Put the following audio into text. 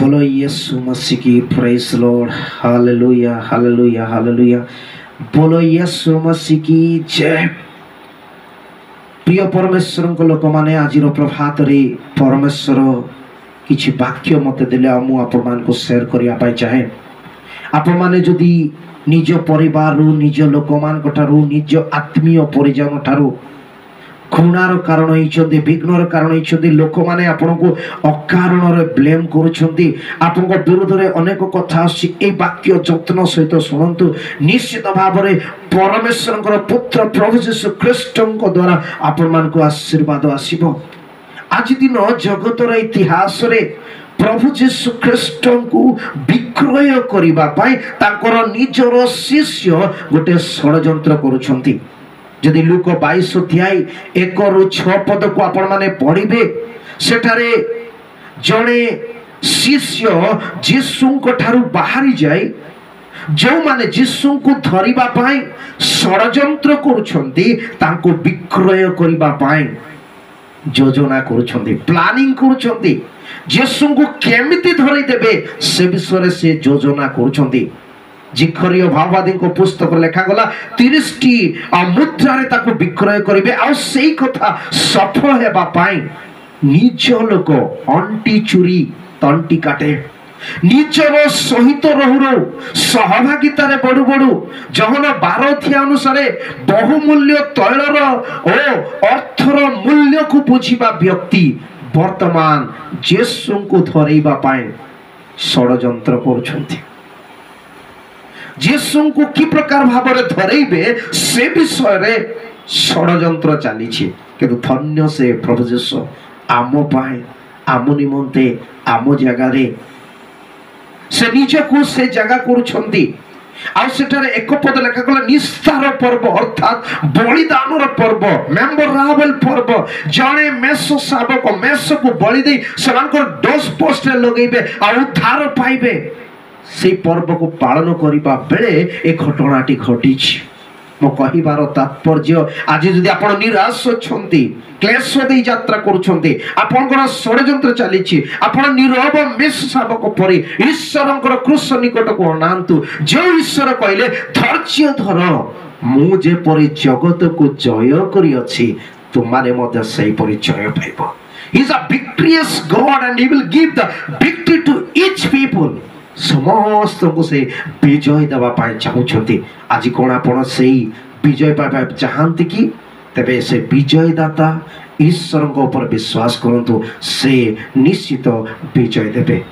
बोलो यीशु मसीह की praise Lord hallelujah hallelujah hallelujah बोलो यीशु मसीह की जय। प्रिय परमेश्वर को लोक माने आज प्रभात रे परमेश्वर किछि वाक्य मते देले मु आपण मान को शेयर करिया पाई चाहे। आपण माने जदी निज परिवार रु निज लोक मान ठारू निज आत्मीय परिजन ठारू घृणार कारण होइछन्ति विघ्नर होइछन्ति होइछन्ति लोक माने आपन को अकारण रे ब्लेम करूछन्ति आपन को विरोध रे अनेक कथा आसी ए वाक्य जत्न सहित सुनंतु निश्चित भाव रे परमेश्वरकर पुत्र प्रभु यीशु ख्रीष्टଙ୍କ द्वारा आपन मान को आशीर्वाद आसीबो। आज दिन जगतर इतिहास रे प्रभु यीशु ख्रीष्टଙ୍କୁ विक्रय करिबा पाई तांकर निजर शिष्य गोटे षडयंत्र करूछन्ति। जदि लूक 22 अध्याय 1 ରୁ 6 पद को आपण माने पढ़िबे सेठारे जणे शिष्य यीशुଙ୍କ ठारू बाहरी जाय जो माने यीशुଙ୍କୁ धरिबा पाई षडयंत्र करूछन्ति तांको विक्रय करिबा पाई योजना करूछन्ति प्लानिंग करूछन्ति यीशुଙ୍କୁ केमिति धरि देबे से विषय से योजना करूछन्ति। जिखरिय भाववादी को पुस्तक लेखा गला 30टी मुद्रा रे ताको विक्रय करिवे आ सेई कथा सफल हेबा पाई निज लोक अंटी चुरी तंटी काटे निजर सहित रहु सहभागिता रे बडु बडु जहन 12 थिया अनुसार बहुमूल्य तैलर ओ अर्थर मूल्य को बुझिबा व्यक्ति वर्तमान यीशु को धरैबा पाई षडयंत्र करूछन्ति। यीशु को कि प्रकार भाव में धरैबे से विषय रे षडयंत्र चली किंतु धन्य से प्रभु यीशु आम पाए आम निमंते आम जगह रे से निज को से जगह करूछन्ति आ सेठारे एक पद लेखा गला निस्तार पर्व अर्थात बलिदानर पर्व मेमोरेबल पर्व जणे मेष शावक मेष को बलि दे सलानकर डोज पोस्ट लगेबे आ उद्धार पाइबे से पर्व को पालन करिबा बेले ए घटनाटी घटी मो कहिबार तात्पर्य आज जदि आपण निराश छंती क्लेश दे यात्रा करूछंती आपनकर षडयंत्र चलीछि आपण नीरव मेष शावक परि ईश्वरंकर क्रूस निकट को अनांतु जो ईश्वर कहले धैर्य धर मु जे परि जगत को जय करी अछि तुमाने मध्य सही परि जय पाइबो। He is a victorious God and he will give the victory to each people। समस्त को से विजय देवा पाए चाहूछंती आज कोन आपण सेही विजय पाइबा चाहंती कि तबे से विजय दाता ईश्वर को ऊपर विश्वास करंतु से निश्चित विजय देबे।